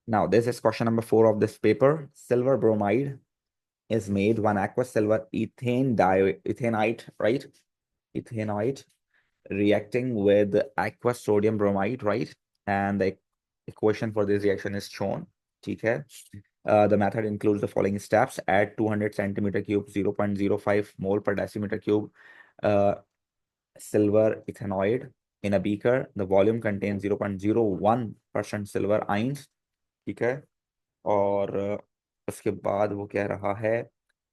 Now, this is question number 4 of this paper. Silver bromide is made one aqueous silver ethanite, right? Ethanite reacting with aqueous sodium bromide, right? And the equation for this reaction is shown. ठीक है. The method includes the following steps. Add 200 centimeter cube 0.05 mole per decimeter cube uh, silver ethanoid in a beaker. The volume contains 0.01% silver ions. ठीक है. और उसके बाद वो कह रहा है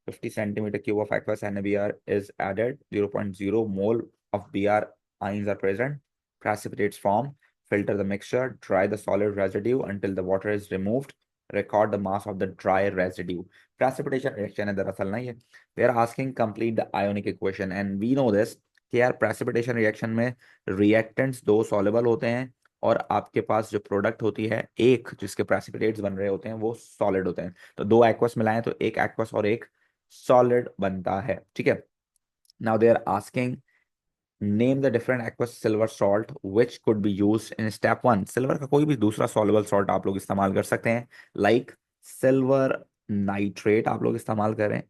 50 centimeter cube of aqueous NaBr is added. 0.0 mole of Br ions are present. Precipitates form. Filter the mixture. Dry the solid residue until the water is removed. Record the mass of the dry residue. Precipitation reaction है दरअसल ना ये. They are asking complete the ionic equation and we know this कि यार precipitation reaction में reactants दो soluble होते हैं और आपके पास जो प्रोडक्ट होती है एक जिसके प्रेसिपिटेट्स बन रहे होते हैं वो सॉलिड होते हैं. तो दो एक्वस मिलाएं तो एक एक्वस और एक सॉलिड बनता है. ठीक है. Now they are asking name the different aqueous silver salt which could be used in step 1. Silver का कोई भी दूसरा सॉल्युबल सॉल्ट आप लोग इस्तेमाल कर सकते हैं. लाइक सिल्वर नाइट्रेट आप लोग इस्तेमाल करें,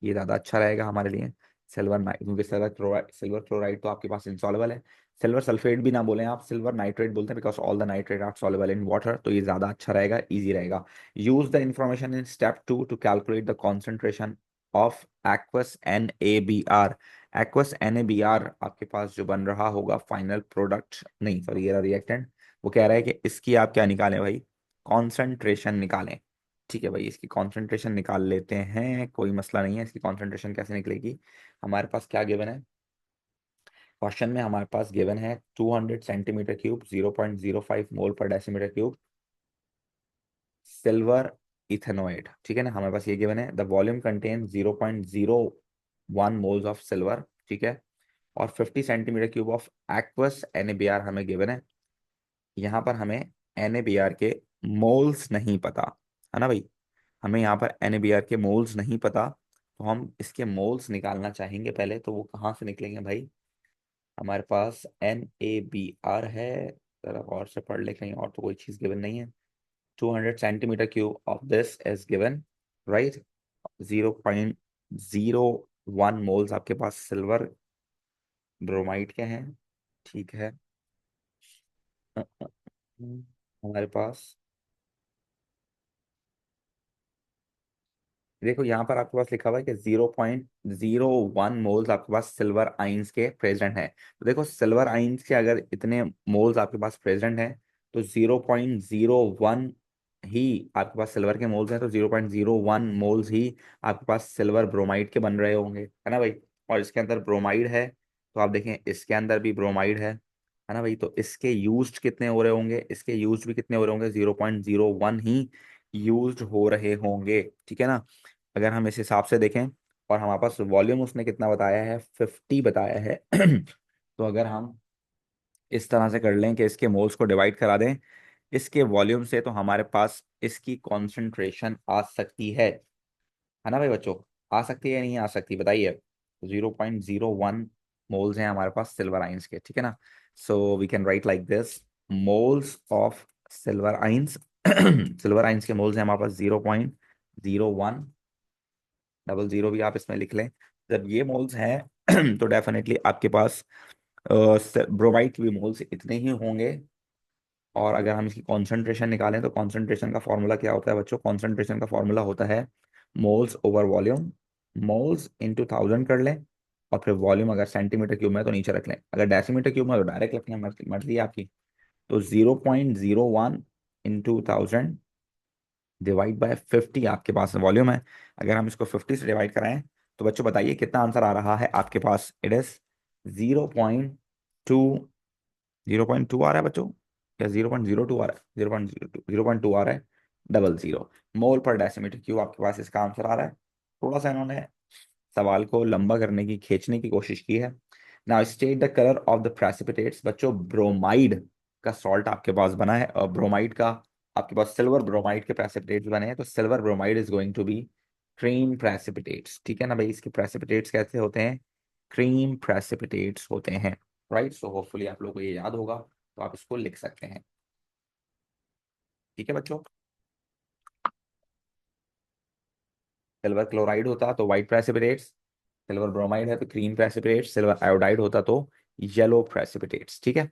ये ज़्यादा अच्छा रहेगा हमारे लिए. सिल्वर नाइट क्योंकि सिल्वर क्लोराइड तो आपके पास इंसॉल्युबल है. सिल्वर सल्फेट भी ना बोलें आप, सिल्वर नाइट्रेट बोलते हैं because all the nitrate are soluble in water. तो ये ज़्यादा अच्छा रहेगा, इजी रहेगा. Use the information in step 2 to calculate the concentration of aqueous NaBr. Aqueous NaBr आपके पास जो बन रहा होगा फाइनल प्रोडक्ट, नहीं सॉरी ये रिएक्टेंट, वो कह रहा है कि इसकी आप क्या निकालें भाई, कॉन्सेंट्रेशन निकालें. ठीक है भाई, इसकी कॉन्सेंट्रेशन निकाल लेते हैं, कोई मसला नहीं है. इसकी कॉन्सेंट्रेशन कैसे निकलेगी, हमारे पास क्या गिवन है क्वेश्चन में, हमारे पास गिवन है 200 सेंटीमीटर क्यूब 0.05 मोल पर डेसीमीटर क्यूब सिल्वर इथेनॉइड. ठीक है ना, हमारे पास ये गिवन है. The volume contain 0.01 moles of silver. ठीक है. और 50 centimetre cube of aqueous NaBr हमें गिवन है. यहाँ पर हमें NaBr के मोल्स नहीं पता है ना भाई, हमें यहाँ पर NaBr के मोल्स नहीं पता. तो हम इसके मोल्स निकालना चाहेंगे पहले, तो वो कहाँ से निकलेंगे भाई, हमारे पास NaBr है. जरा और से पढ़ ले, कहीं और तो कोई चीज़ गिवन नहीं है. 200 centimetre cube of this is given, right. 0.01 moles आपके पास सिल्वर ब्रोमाइड के हैं. ठीक है. हमारे पास देखो यहाँ पर आपके पास लिखा हुआ है कि 0.01 मोल्स आपके पास सिल्वर आइंस के प्रेजेंट है. तो देखो सिल्वर आइंस के अगर इतने मोल्स आपके पास प्रेजेंट हैं तो 0.01 ही आपके पास सिल्वर के मोल्स हैं, तो 0.01 मोल्स ही आपके पास सिल्वर ब्रोमाइड के बन रहे होंगे, है ना भाई. और इसके अंदर ब्रोमाइड है, तो आप देखें इसके अंदर भी ब्रोमाइड है ना भाई. तो इसके यूज्ड कितने हो रहे होंगे, इसके यूज्ड भी कितने हो रहे होंगे, 0.01 ही यूज्ड हो रहे होंगे. ठीक है ना. अगर हम इस हिसाब से देखें और हमारे पास वॉल्यूम उसने कितना बताया है, 50 बताया है तो अगर हम इस तरह से कर लें कि इसके मोल्स को डिवाइड करा दें इसके वॉल्यूम से, तो हमारे पास इसकी कॉन्सेंट्रेशन आ सकती है ना भाई बच्चों. आ सकती है नहीं आ सकती बताइए. 0.01 मोल्स हैं हमारे पास सिल्वर आइंस के. ठीक है ना. So we can write like this, moles of silver ions silver ions के मोल्स हैं हमारे पास 0.01, डबल जीरो भी आप इसमें लिख लें. जब ये मोल्स हैं तो डेफिनेटली आपके पास ब्रोमाइड के भी मोल्स इतने ही होंगे. और अगर हम इसकी कॉन्सेंट्रेशन निकालें तो कॉन्सेंट्रेशन का फॉर्मूला क्या होता है बच्चों, कॉन्सेंट्रेशन का फॉर्मूला होता है moles over volume. Moles into 1000 कर लें और फिर वॉल्यूम अगर सेंटीमीटर क्यूब में तो नीचे रख लें, अगर डेसीमीटर क्यूब में तो डायरेक्ट रख लें, मर्जी है आपकी. तो 0.01 इंटू 1000 डिवाइड बाय 50 आपके पास वॉल्यूम है. अगर हम इसको 50 से डिवाइड कराएं तो बच्चों बताइए कितना आंसर आ रहा है आपके पास. It is 0.2. 0.2 आ रहा है बच्चों, या 0.02 आ रहा है, 0.2 आ रहा है. डबल जीरो मोल पर डेसीमीटर क्यूब आपके पास इसका आंसर आ रहा है. थोड़ा सा इन्होंने सवाल को लंबा करने की, खींचने की कोशिश की है. Now state the colour of the precipitates. बच्चों ब्रोमाइड का सॉल्ट आपके पास बना है और ब्रोमाइड का आपके पास सिल्वर ब्रोमाइड के प्रेसिपिटेट्स बने हैं, तो silver bromide is going to be cream precipitates. ठीक है ना भाई, इसके प्रेसिपिटेट्स कैसे होते हैं, क्रीम प्रेसिपिटेट्स होते हैं, राइट. सो होपफुली आप लोगों को ये याद होगा, तो आप इसको लिख सकते हैं. ठीक है बच्चों. सिल्वर क्लोराइड होता तो वाइट प्रेसिपिटेट्स, सिल्वर ब्रोमाइड है तो ग्रीन प्रेसिपिटेट्स, सिल्वर आयोडाइड होता तो येलो प्रेसिपिटेट्स। ठीक है,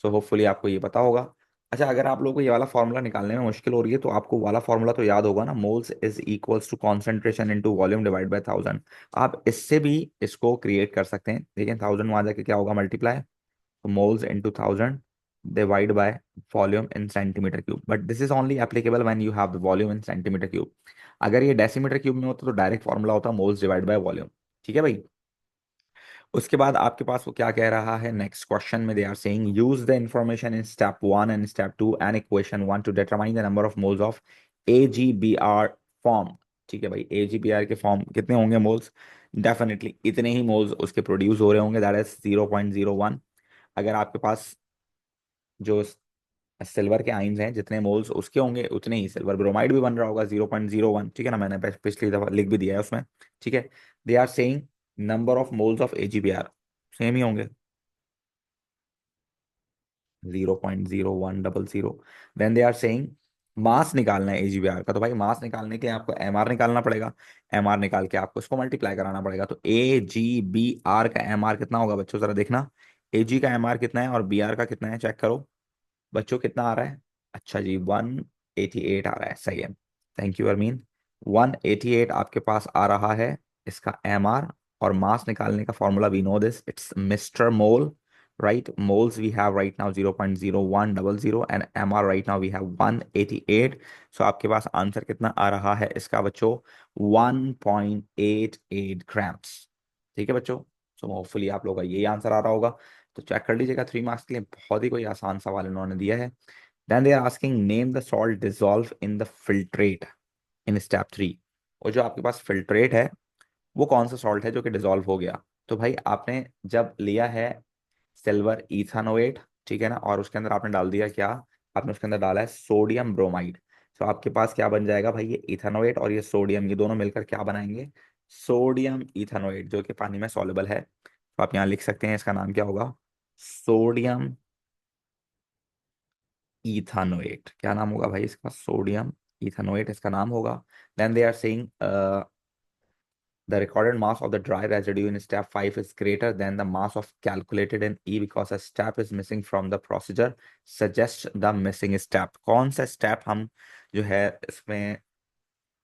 सो होपफुली आपको ये पता होगा। अच्छा, अगर आप लोगों को ये वाला फॉर्मूला निकालने में मुश्किल हो रही है तो आपको वाला फॉर्मूला तो याद होगा ना, moles is equals to concentration into volume divide by 1000। आप इससे भी इसको क्रिएट कर सकते हैं, लेकिन 1000 वहां जाके क्या होगा, मल्टीप्लाई, तो moles into 1000 divide by volume in centimetre cube, but this is only applicable when you have the volume in centimetre cube. अगर ये डेसीमीटर क्यूब में होता तो डायरेक्ट फॉर्मूला होता मोल्स डिवाइड बाय वॉल्यूम। ठीक है भाई। उसके बाद आपके पास वो क्या कह रहा है नेक्स्ट क्वेश्चन में, they are saying use the information in step 1 and step 2 and equation 1 to determine the number of moles of AgBr form. ठीक है भाई, AgBr के फॉर्म कितने होंगे मोल्स, डेफिनेटली इतने ही मोल्स उसके प्रोड्यूस हो रहे होंगे, दैट इज 0.01। अगर आपके पास जो सिल्वर के आइंस हैं जितने मोल्स उसके होंगे उतने ही सिल्वर ब्रोमाइड भी बन रहा होगा, 0.01। ठीक है ना, मैंने पिछली दफा लिख भी दिया है उसमें। ठीक है, they are saying number of moles of AgBr same ही होंगे, 0.0100। Then they are saying mass निकालना है AgBr का, तो भाई मास निकालने के लिए आपको MR निकालना पड़ेगा, MR निकाल के आपको इसको मल्टीप्लाई कराना पड़ेगा। तो AgBr का MR कितना होगा बच्चों, जरा देखना, Ag का MR कितना है और BR का कितना है, चेक करो बच्चों कितना आ रहा है। अच्छा जी, 188 आ रहा है, सही है, थैंक यू अरमीन। 188 आपके पास आ रहा है इसका MR। और मास निकालने का formula we know this, it's mister mole, right, moles we have right now 0.0100 and MR right now we have 188। सो आपके पास आंसर कितना आ रहा है इसका बच्चों, 1.88 ग्राम्स। ठीक है बच्चों, सो होपफुली आप लोगों का यही आंसर आ रहा होगा। तो चेक कर लीजिएगा, 3 मार्क्स के लिए बहुत ही कोई आसान सवाल इन्होंने दिया है। Then they are asking name the salt dissolve in the filtrate in step 3। और जो आपके पास फिल्ट्रेट है वो कौन सा सॉल्ट है जो कि डिजॉल्व हो गया। तो भाई आपने जब लिया है सिल्वर इथानोएट, ठीक है ना, और उसके अंदर आपने डाल दिया क्या, आपने उसके अंदर डाला है सोडियम ब्रोमाइड। तो आपके पास क्या बन जाएगा भाई, ये इथानोएट और ये सोडियम, ये दोनों मिलकर क्या बनाएंगे, सोडियम इथानोएट, जो कि पानी में सॉल्युबल है। तो आप यहाँ लिख सकते हैं इसका नाम क्या होगा, सोडियम इथानोएट। क्या नाम होगा भाई इसका, सोडियम इथानोएट इसका नाम होगा। Then they are saying the recorded mass of the dry residue in step 5 is greater than the mass of calculated in E because a step is missing from the procedure, suggest the missing step। कौन सा step हम जो है इसमें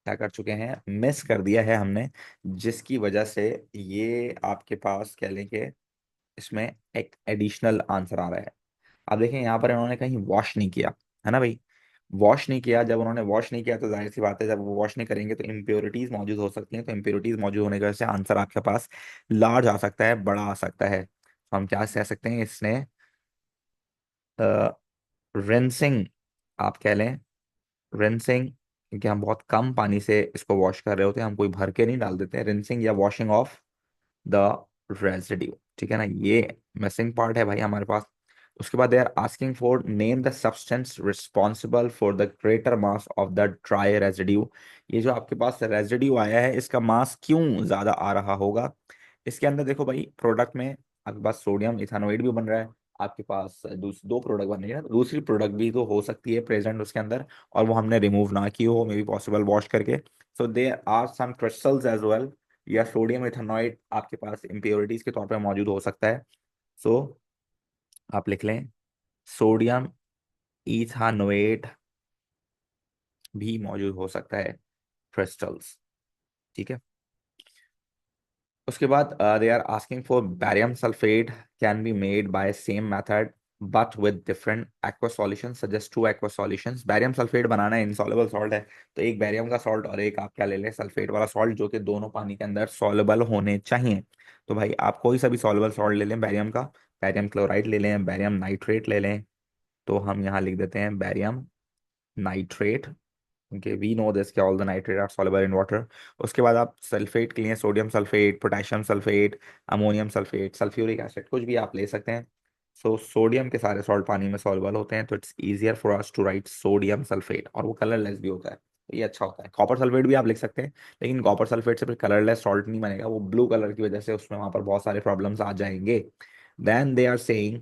क्या कर चुके हैं, मिस कर दिया है हमने, जिसकी वजह से ये आपके पास कह लें कि इसमें एक एडिशनल आंसर आ रहा है। अब देखें यहाँ पर इन्होंने कहीं वॉश नहीं किया, है ना भाई, वॉश नहीं किया। जब उन्होंने वॉश नहीं किया तो जाहिर सी बात है जब वो वॉश नहीं करेंगे तो इम्प्योरिटीज मौजूद हो सकती हैं, तो इम्प्योरिटीज मौजूद होने की वजह से आंसर आपके पास लार्ज आ सकता है, बड़ा आ सकता है। तो हम क्या कह सकते हैं, इसने रिंसिंग आप कह लें, रिंसिंग, क्योंकि हम बहुत कम पानी से इसको वॉश कर रहे होते हैं, हम कोई भर के नहीं डाल देते हैं, रिंसिंग या वॉशिंग ऑफ द रेजिड्यू। ठीक है ना, ये मिसिंग पार्ट है भाई हमारे पास। उसके बाद they are asking for name the substance responsible for the greater mass of the dry residue. ये जो आपके पास रेजिड्यू आया है इसका मास क्यों ज्यादा आ रहा होगा। इसके अंदर देखो भाई, प्रोडक्ट में आपके पास सोडियम इथानोइड भी बन रहा है, आपके पास दो प्रोडक्ट बन रही है ना, दूसरी प्रोडक्ट भी तो हो सकती है प्रेजेंट उसके अंदर, और वो हमने रिमूव ना की हो, मे बी पॉसिबल वॉश करके। So there are some crystals as well, या सोडियम इथेनॉइड आपके पास इम्प्योरिटीज के तौर पे मौजूद हो सकता है। सो आप लिख लें, सोडियम इथानोएट भी मौजूद हो सकता है, क्रिस्टल्स। ठीक है, उसके बाद they are asking for barium sulphate can be made by same method but with different aqua solution, suggest two aqua solutions. Barium sulphate बनाना है, इनसॉल्युबल सॉल्ट है, तो एक बैरियम का सॉल्ट और एक आप क्या ले लें, सल्फेट वाला सॉल्ट, जो कि दोनों पानी के अंदर सॉल्युबल होने चाहिए। तो भाई आप कोई सा भी सॉल्युबल सॉल्ट ले लें बैरियम का, बैरियम क्लोराइड ले लें, बैरियम नाइट्रेट ले लें, तो हम यहाँ लिख देते हैं barium nitrate. Okay, we know this कि all the nitrate are soluble in water. उसके बाद आप सल्फेट के लिए sodium sulphate, potassium sulphate, ammonium sulphate, sulphuric acid, कुछ भी आप ले सकते हैं। सो सोडियम के सारे सॉल्ट पानी में सॉल्युबल होते हैं, तो it's easier for us to write sodium sulphate, और वो कलरलेस भी होता है, तो ये अच्छा होता है। कॉपर सल्फेट भी आप लिख सकते हैं, लेकिन कॉपर सल्फेट से फिर कलरलेस सॉल्ट नहीं बनेगा, वो ब्लू कलर की वजह से उसमें वहां पर बहुत सारे प्रॉब्लम्स आ जाएंगे। Then they are saying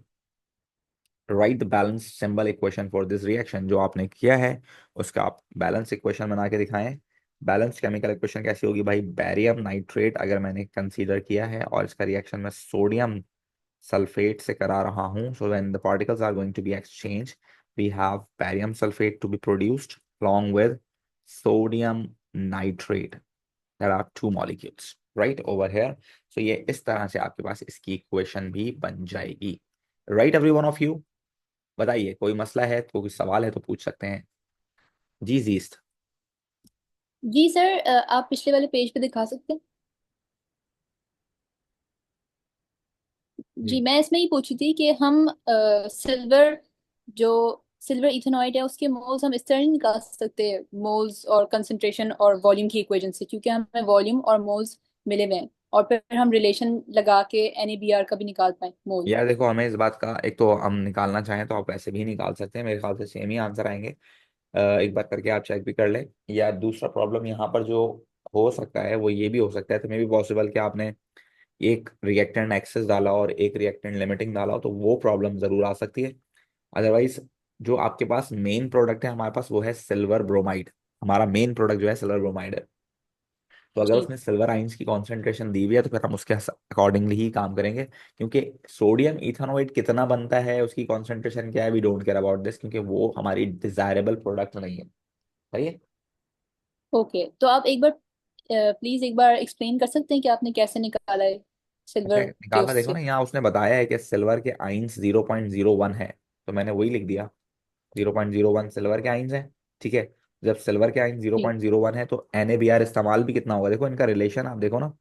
write the balance symbol equation for this reaction, जो आपने किया है उसका आप बैलेंस इक्वेशन बना के दिखाएं। बैलेंस केमिकल इक्वेशन कैसी होगी भाई, बैरियम नाइट्रेट अगर मैंने कंसीडर किया है और इसका रिएक्शन मैं सोडियम सल्फेट से करा रहा हूं, so when the particles are going to be exchange we have barium sulphate to be produced along with sodium nitrate. There are two molecules right over here. So ये इस तरह से आपके पास इसकी इक्वेशन भी बन जाएगी। Right every one of you, बताइए कोई मसला है तो कोई सवाल है तो पूछ सकते हैं। जी जीस्त। जी सर, आप पिछले वाले पेज पे दिखा सकते हैं? जी, जी मैं इसमें ही पूछी थी कि हम सिल्वर, जो सिल्वर इथेनॉइड है, उसके मोल्स हम इस तरह नहीं निकाल सकते, मोल्स और कंसंट्रेशन और वॉल्यूम की इक्वेशन से, क्योंकि हमें वॉल्यूम और मोल्स मिले हुए हैं, और फिर हम रिलेशन लगा के NaBr का भी निकाल पाए मोल। यार देखो, हमें इस बात का एक तो हम निकालना चाहें तो आप ऐसे भी निकाल सकते हैं, मेरे ख्याल से सेम ही आंसर आएंगे। एक बार करके आप चेक भी कर लें। या दूसरा प्रॉब्लम यहाँ पर जो हो सकता है वो ये भी हो सकता है, तो मे भी पॉसिबल कि आपने एक रिएक्टेंट एक्सेस डाला और एक रिएक्टेंट लिमिटिंग डाला हो, तो वो प्रॉब्लम जरूर आ सकती है। अदरवाइज जो आपके पास मेन प्रोडक्ट है हमारे पास वो है सिल्वर ब्रोमाइड। हमारा मेन प्रोडक्ट जो है सिल्वर ब्रोमाइड है। तो अगर जी उसने सिल्वर आइंस की कॉन्सेंट्रेशन दी हुई है तो फिर हम उसके अकॉर्डिंगली ही काम करेंगे, क्योंकि सोडियम इथेनॉइड कितना बनता है, उसकी कॉन्सेंट्रेशन क्या है, we don't care about this, क्योंकि वो हमारी डिजायरेबल प्रोडक्ट नहीं है। सही है। ओके, तो आप एक बार प्लीज एक बार एक्सप्लेन कर सकते हैं कि आपने कैसे निकाला है ऐसे सिल्वर के निकालना, देखो उससे? ना यहाँ उसने बताया है कि सिल्वर के आइंस 0.01 है, तो मैंने वही लिख दिया। 0.01 सिल्वर के आइंस है। ठीक है। जब सिल्वर के आइंस जीरो जी पॉइंट जीरो वन है तो NaBr इस्तेमाल भी कितना होगा, देखो इनका रिलेशन आप देखो ना,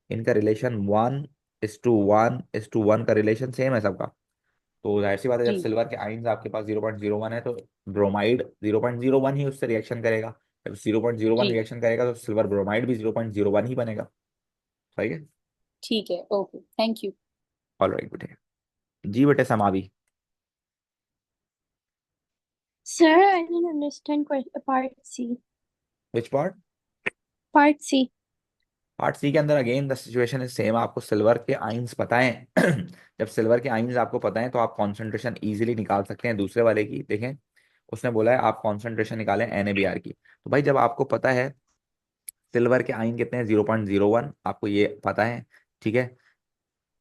इनका रिलेशन 1:1:1 का रिलेशन सेम है सबका। तो जाहिर सी बात है, जब जी सिल्वर के आइंस आपके पास 0.01 है तो ब्रोमाइड 0.01 ही उससे रिएक्शन करेगा। जब 0.01 जी, रिएक्शन करेगा तो सिल्वर ब्रोमाइड भी 0.01 ही बनेगा। सही है। ठीक है, okay, thank you. All right बेटे। जी बेटे समाधि। Sir, I didn't understand part C. Which part? Part C. Part C के अंदर again the situation is same, आपको सिल्वर के आइंस पता है। जब सिल्वर के आइंस आपको पता है तो आप कॉन्सेंट्रेशन इजीली निकाल सकते हैं दूसरे वाले की। देखें, उसने बोला है आप कॉन्सेंट्रेशन निकालें NaBr की, तो भाई जब आपको पता है सिल्वर के आइन कितने हैं 0.01, आपको ये पता है। ठीक है।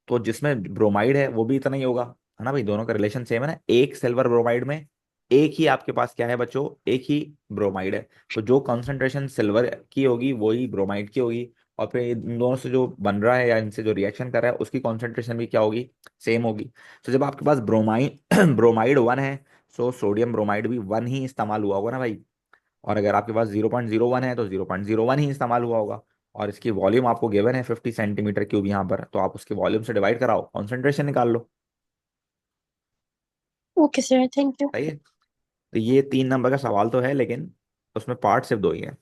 तो जिसमें ब्रोमाइड है वो भी इतना ही होगा, है ना भाई, दोनों का रिलेशन सेम है ना, एक सिल्वर ब्रोमाइड में एक ही आपके पास क्या है बच्चों, एक ही ब्रोमाइड है। तो जो कंसंट्रेशन सिल्वर की होगी वही ब्रोमाइड की होगी, और फिर इन दोनों से जो बन रहा है या इनसे जो रिएक्शन कर रहा है उसकी कॉन्सेंट्रेशन भी क्या होगी, सेम होगी। तो जब आपके पास ब्रोमाइड ब्रोमाइड 1 है, सो सोडियम ब्रोमाइड भी 1 ही इस्तेमाल हुआ होगा ना भाई। और अगर आपके पास 0.01 है तो 0.01 ही इस्तेमाल हुआ होगा। और इसकी वॉल्यूम आपको गिवन है 50 सेंटीमीटर क्यूब यहाँ पर, तो आप उसके वॉल्यूम से डिवाइड कराओ, कॉन्सेंट्रेशन निकाल लो। Okay, sir. Thank you. सही है। तो ये 3 नंबर का सवाल तो है लेकिन उसमें पार्ट सिर्फ दो ही है।